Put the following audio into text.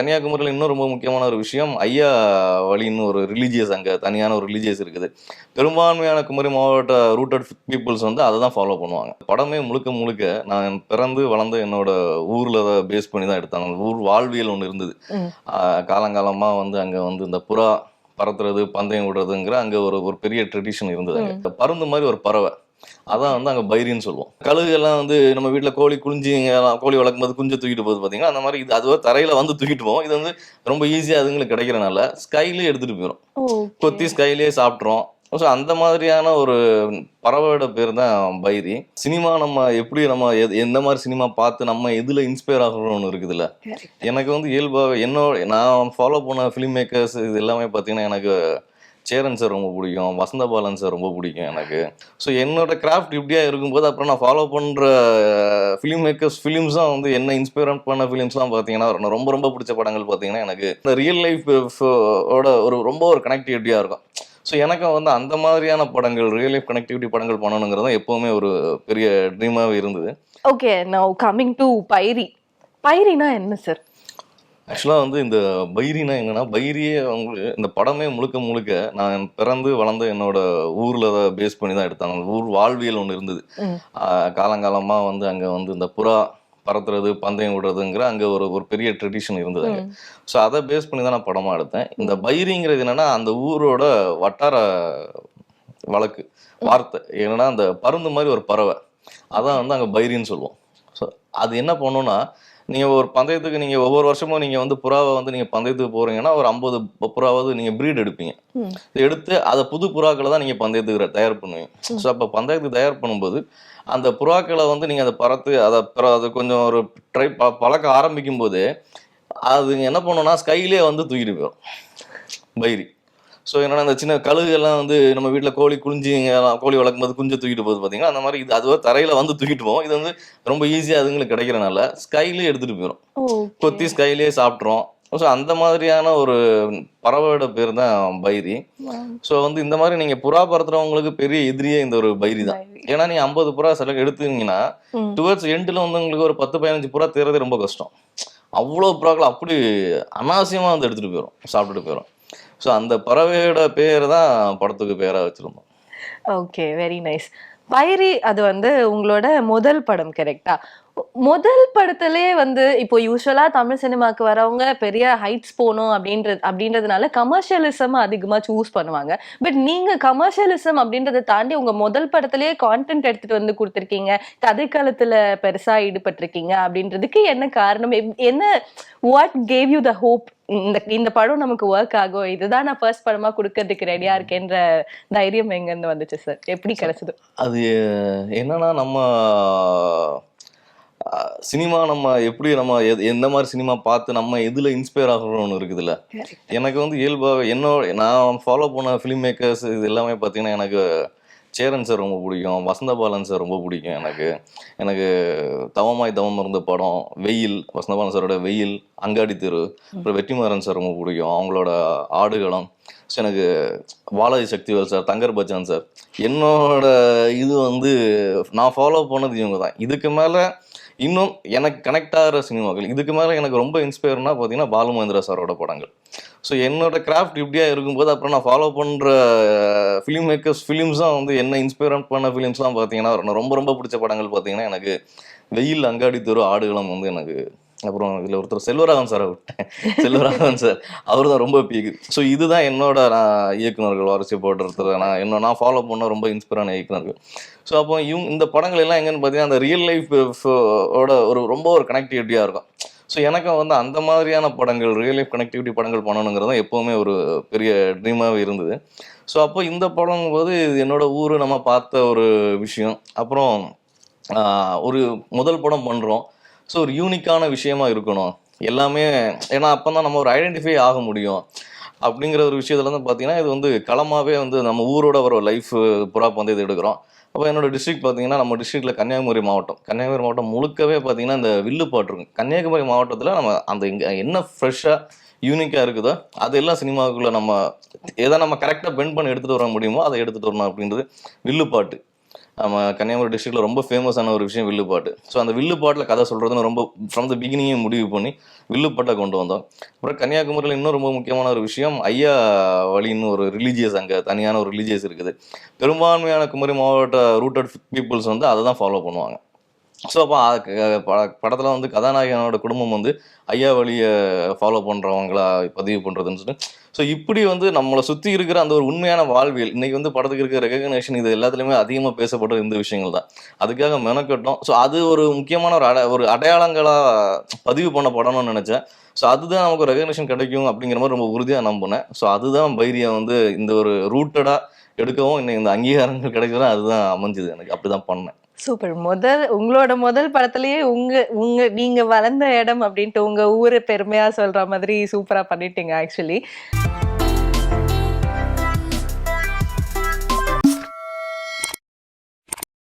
கன்னியாகுமரியில் இன்னும் ரொம்ப முக்கியமான ஒரு விஷயம், ஐயா வழின்னு ஒரு ரிலீஜியஸ், அங்கே தனியான ஒரு ரிலீஜியஸ் இருக்குது. பெரும்பான்மையான குமரி மாவட்ட ரூட்டட் பீப்புள்ஸ் வந்து அதை தான் ஃபாலோ பண்ணுவாங்க. படமே முழுக்க முழுக்க நான் பிறந்து வளர்ந்து என்னோட ஊரில் பேஸ் பண்ணி தான் எடுத்தாங்க. அந்த ஊர் வாழ்வியல் ஒன்று இருந்தது. காலங்காலமாக வந்து அங்கே வந்து இந்த புறா பறத்துறது, பந்தயம் விடுறதுங்கிற அங்கே ஒரு ஒரு பெரிய ட்ரெடிஷன் இருந்தது. அங்கே பருந்து மாதிரி ஒரு பறவை, அதான் வந்து அங்கே பைரின்னு சொல்லுவோம். கழுகு எல்லாம் வந்து நம்ம வீட்டில் கோழி குஞ்சு கோழி வளர்க்கும் போது குஞ்சு தூக்கிட்டு போகுது பார்த்தீங்கன்னா, அந்த மாதிரி இது அதுவே தரையில் வந்து தூக்கிட்டு போவோம். இது வந்து ரொம்ப ஈஸியாக அதுங்களுக்கு கிடைக்கிறனால ஸ்கைலே எடுத்துகிட்டு போயிடும், கொத்தி ஸ்கைலே சாப்பிட்றோம். ஸோ அந்த மாதிரியான ஒரு பறவையோட பேர் தான் பைரி. சினிமா நம்ம எப்படி நம்ம எந்த மாதிரி சினிமா பார்த்து நம்ம எதில் இன்ஸ்பயர் ஆகணும்னு ஒன்று இருக்குதுல்ல. எனக்கு வந்து இயல்பாக நான் ஃபாலோ பண்ண ஃபிலிம் மேக்கர்ஸ் இது எல்லாமே பார்த்தீங்கன்னா, எனக்கு சேரன் சார் ரொம்ப பிடிக்கும், வசந்தபாலன் சார் ரொம்ப பிடிக்கும் எனக்கு. ஸோ என்னோட கிராஃப்ட் இப்படியா இருக்கும்போது அப்புறம் நான் ஃபாலோ பண்ணுற ஃபிலிம் மேக்கர்ஸ் ஃபிலிம்ஸாக வந்து என்ன இன்ஸ்பயர் பண்ண ஃபிலிம்ஸ்லாம் பார்த்தீங்கன்னா, ரொம்ப ரொம்ப பிடிச்ச படங்கள் பார்த்தீங்கன்னா, எனக்கு இந்த ரியல் லைஃப் ஓட ரொம்ப ஒரு கனெக்டிவிட்டியாக இருக்கும். ஸோ எனக்கு வந்து அந்த மாதிரியான படங்கள், ரியல் லைஃப் கனெக்டிவிட்டி படங்கள் பண்ணணுங்கிறது தான் எப்போவுமே ஒரு பெரிய ட்ரீமாகவே இருந்தது. ஓகே, நவ் கமிங் டு பைரி. பைரினா என்ன சார்? ஆக்சுவலாக வந்து இந்த பைரினா என்னன்னா, பைரியே அவங்க இந்த படமே முழுக்க முழுக்க நான் பிறந்து வளர்ந்த என்னோட ஊரில் பேஸ் பண்ணி தான் எடுத்தாங்க. அந்த ஊர் வாழ்வியல் ஒன்று இருந்தது. காலங்காலமாக வந்து அங்கே வந்து இந்த புறா பறத்துறது, பந்தயம் விடுறதுங்கிற அங்கே ஒரு ஒரு பெரிய ட்ரெடிஷன் இருந்தது அங்கே. ஸோ அதை பேஸ் பண்ணி தான் நான் படமாக எடுத்தேன். இந்த பைரிங்கிறது என்னன்னா, அந்த ஊரோட வட்டார வழக்கு வார்த்தை என்னன்னா, அந்த பருந்து மாதிரி ஒரு பறவை, அதான் வந்து அங்கே பைரின்னு சொல்லுவோம். ஸோ அது என்ன பண்ணணும்னா, நீங்கள் ஒரு பந்தயத்துக்கு நீங்கள் ஒவ்வொரு வருஷமும் நீங்கள் வந்து புறாவை வந்து நீங்கள் பந்தயத்துக்கு போகிறீங்கன்னா ஒரு 50 புறாவது நீங்கள் ப்ரீட் எடுப்பீங்க. எடுத்து அதை புது புறாக்களை தான் நீங்கள் பந்தயத்துக்கு தயார் பண்ணுவீங்க. ஸோ அப்போ பந்தயத்துக்கு தயார் பண்ணும்போது அந்த புறாக்களை வந்து நீங்கள் அதை பறத்து அதை கொஞ்சம் ஒரு பழக்க ஆரம்பிக்கும் போது அது என்ன பண்ணணும்னா ஸ்கைலே வந்து தூக்கிட்டு போயிடும் பைரி. ஸோ என்னன்னா, அந்த சின்ன கழுகுகள்லாம் வந்து நம்ம வீட்டில் கோழி வளர்க்கும் போது குஞ்சு தூக்கிட்டு போகுது பார்த்தீங்கன்னா, அந்த மாதிரி இது அதுவே தரையில் வந்து தூக்கிட்டு போவோம். இது வந்து ரொம்ப ஈஸியாக அதுங்களுக்கு கிடைக்கிறனால ஸ்கைலே எடுத்துகிட்டு போயிடும், கொத்தி ஸ்கைலே சாப்பிட்றோம். ஸோ அந்த மாதிரியான ஒரு பறவையோட பேர் தான் பைரி. ஸோ வந்து இந்த மாதிரி நீங்கள் புறா பறத்துறவங்களுக்கு பெரிய எதிரியே இந்த ஒரு பைரி தான். ஏன்னா நீங்கள் 50 புறா எடுத்தீங்கன்னா டுவர்ட்ஸ் எண்டில் வந்து உங்களுக்கு ஒரு 10-15 புறா தேர்றதே ரொம்ப கஷ்டம். அவ்வளோ புறாக்கள் அப்படி அனாவசியமாக வந்து எடுத்துகிட்டு போயிடும், சாப்பிட்டுட்டு போயிடும். ஸோ அந்த பறவையோட பேர் தான் படத்துக்கு பேராக வச்சிருந்தோம். Okay, very nice. பைரி அது வந்து உங்களோட முதல் படம் கரெக்டா? முதல் படத்திலே வந்து இப்போ யூஸ்வலா தமிழ் சினிமாக்கு வரவங்க பெரிய ஹைட்ஸ் போகணும் அப்படின்றதுனால கமர்ஷியலிசம் அதிகமா சூஸ் பண்ணுவாங்க. பட் நீங்க கமர்ஷியலிசம் அப்படின்றத தாண்டி உங்க முதல் படத்திலேயே கான்டென்ட் எடுத்துட்டு வந்து கொடுத்துருக்கீங்க, கதைக்களத்துல பெருசா ஈடுபட்டிருக்கீங்க. அப்படின்றதுக்கு என்ன காரணம்? என்ன what cave you the hope இந்த படம் நமக்கு ஒர்க் ஆகும், இதுதான் நான் ஃபர்ஸ்ட் படமா கொடுக்கறதுக்கு ரெடியா இருக்கேன்ற தைரியம் எங்க இருந்து வந்துச்சு சார்? எப்படி கிடைச்சது? அது என்னன்னா, நம்ம சினிமா நம்ம எப்படி நம்ம எந்த மாதிரி சினிமா பார்த்து நம்ம எதில் இன்ஸ்பயர் ஆகணும்னு ஒன்று இருக்குதுல்ல. எனக்கு வந்து இயல்பாக நான் ஃபாலோ பண்ண ஃபிலிம் மேக்கர்ஸ் இது எல்லாமே பார்த்தீங்கன்னா, எனக்கு சேரன் சார் ரொம்ப பிடிக்கும், வசந்தபாலன் சார் ரொம்ப பிடிக்கும் எனக்கு. எனக்கு தவமாய் தவம் இருந்த படம், வெயில், வசந்தபாலன் சாரோட வெயில், அங்காடி தெரு, அப்புறம் வெற்றிமாறன் சார் ரொம்ப பிடிக்கும், அவங்களோட ஆடுகளம். ஸோ எனக்கு பாலாஜி சக்திவேல் சார், தங்கர் பச்சான் சார், என்னோட இது வந்து நான் ஃபாலோ பண்ணது இவங்க தான். இதுக்கு மேலே இன்னும் எனக்கு கனெக்ட் ஆகிற சினிமாக்கள், இதுக்கு மேலே எனக்கு ரொம்ப இன்ஸ்பயர்னா பார்த்தீங்கன்னா பாலு மகேந்திரா சாரோட படங்கள். ஸோ என்னோட கிராஃப்ட் இப்படியா இருக்கும்போது அப்புறம் நான் ஃபாலோ பண்ணுற ஃபிலிம் மேக்கர்ஸ் ஃபிலிம்ஸாக வந்து என்ன இன்ஸ்பயர் பண்ண ஃபிலிம்ஸ்லாம் பார்த்தீங்கன்னா, ரொம்ப ரொம்ப பிடிச்ச படங்கள் பார்த்தீங்கன்னா, எனக்கு வெயில், அங்காடி தெரு, ஆடுகளம் வந்து எனக்கு. அப்புறம் இதில் ஒருத்தர் செல்வராகவன் சாரை விட்டேன், செல்வராகவன் சார், அவர் தான் ரொம்ப பீக்கு. ஸோ இதுதான் என்னோட இயக்குநர்கள் வரிசை போடுறது நான் ஃபாலோ பண்ண ரொம்ப இன்ஸ்பயரான இயக்குநர்கள். ஸோ அப்போ இந்த படங்கள் எல்லாம் எங்கன்னு பார்த்தீங்கன்னா, அந்த ரியல் லைஃப் ஓட ரொம்ப ஒரு கனெக்டிவிட்டியாக இருக்கும். ஸோ எனக்கு வந்து அந்த மாதிரியான படங்கள், ரியல் லைஃப் கனெக்டிவிட்டி படங்கள் பண்ணணுங்கிறது எப்போவுமே ஒரு பெரிய ட்ரீமாகவே இருந்தது. ஸோ அப்போ இந்த படம் போது என்னோட ஊர் நம்ம பார்த்த ஒரு விஷயம். அப்புறம் ஒரு முதல் படம் பண்ணுறோம். ஸோ ஒரு யூனிக்கான விஷயமா இருக்கணும் எல்லாமே. ஏன்னா அப்போ தான் நம்ம ஒரு ஐடென்டிஃபை ஆக முடியும் அப்படிங்கிற ஒரு விஷயத்துல வந்து பார்த்தீங்கன்னா, இது வந்து களமாகவே வந்து நம்ம ஊரோட ஒரு லைஃப் புறா பந்தயத்தை எடுக்கிறோம். அப்போ என்னோட டிஸ்ட்ரிக்ட் பார்த்தீங்கன்னா, நம்ம டிஸ்ட்ரிக்டில் கன்னியாகுமரி மாவட்டம் முழுக்கவே பார்த்தீங்கன்னா இந்த வில்லுப்பாட்டு இருக்கும். கன்னியாகுமரி மாவட்டத்தில் நம்ம அந்த இங்கே என்ன ஃப்ரெஷ்ஷாக யூனிக்காக இருக்குதோ அதெல்லாம் சினிமாவுக்குள்ளே நம்ம எதை நம்ம கரெக்டாக பெண்ட் பண்ணி எடுத்துகிட்டு வர முடியுமோ அதை எடுத்துகிட்டு வரணும் அப்படின்றது வில்லுப்பாட்டு. நம்ம கன்னியாகுமரி டிஸ்ட்ரிக்ட்ல ரொம்ப ஃபேமஸான ஒரு விஷயம் வில்லுப்பாட்டு. ஸோ அந்த வில்லுப்பாட்டில் கதை சொல்கிறதுன்னு ரொம்ப ஃப்ரம் த பிகினிங்கே முடிவு பண்ணி வில்லுப்பாட்டை கொண்டு வந்தோம். அப்புறம் கன்னியாகுமரியில் இன்னும் ரொம்ப முக்கியமான ஒரு விஷயம், ஐயா வழின்னு ஒரு ரிலீஜியஸ், அங்கே தனியான ஒரு ரிலீஜியஸ் இருக்குது. பெரும்பான்மையான குமரி மாவட்ட ரூட்டட் பீப்புள்ஸ் வந்து அதை தான் ஃபாலோ பண்ணுவாங்க. ஸோ அப்போ படத்தில் வந்து கதாநாயகனோட குடும்பம் வந்து ஐயா வழியை ஃபாலோ பண்ணுறவங்களா பதிவு பண்ணுறதுன்னு சொல்லிட்டு, ஸோ இப்படி வந்து நம்மளை சுற்றி இருக்கிற அந்த ஒரு உண்மையான வாழ்வியல் இன்னைக்கு வந்து படத்துக்கு இருக்கிற ரெகக்னேஷன் இது எல்லாத்துலேயுமே அதிகமாக பேசப்படுற இந்த விஷயங்கள் தான். அதுக்காக மெனக்கட்டோம். ஸோ அது ஒரு முக்கியமான ஒரு அடையாளங்களாக பதிவு பண்ணப்படணும்னு நினச்சேன். ஸோ அதுதான் நமக்கு ரெகக்னேஷன் கிடைக்கும் அப்படிங்கிற மாதிரி ரொம்ப உறுதியாக நம்பினேன். ஸோ அதுதான் பைரியா வந்து இந்த ஒரு ரூட்டடாக எடுக்கவும் இன்னைக்கு இந்த அங்கீகாரங்கள் கிடைக்கிறதும் அதுதான் அமைஞ்சுது. எனக்கு அப்படி தான் பண்ணேன். சூப்பர். உங்களோட முதல் படத்திலேயே உங்க உங்க நீங்க வளர்ந்த இடம் அப்படின்ட்டு உங்க ஊரை பெருமையா சொல்ற மாதிரி சூப்பரா பண்ணிட்டீங்க ஆக்சுவலி.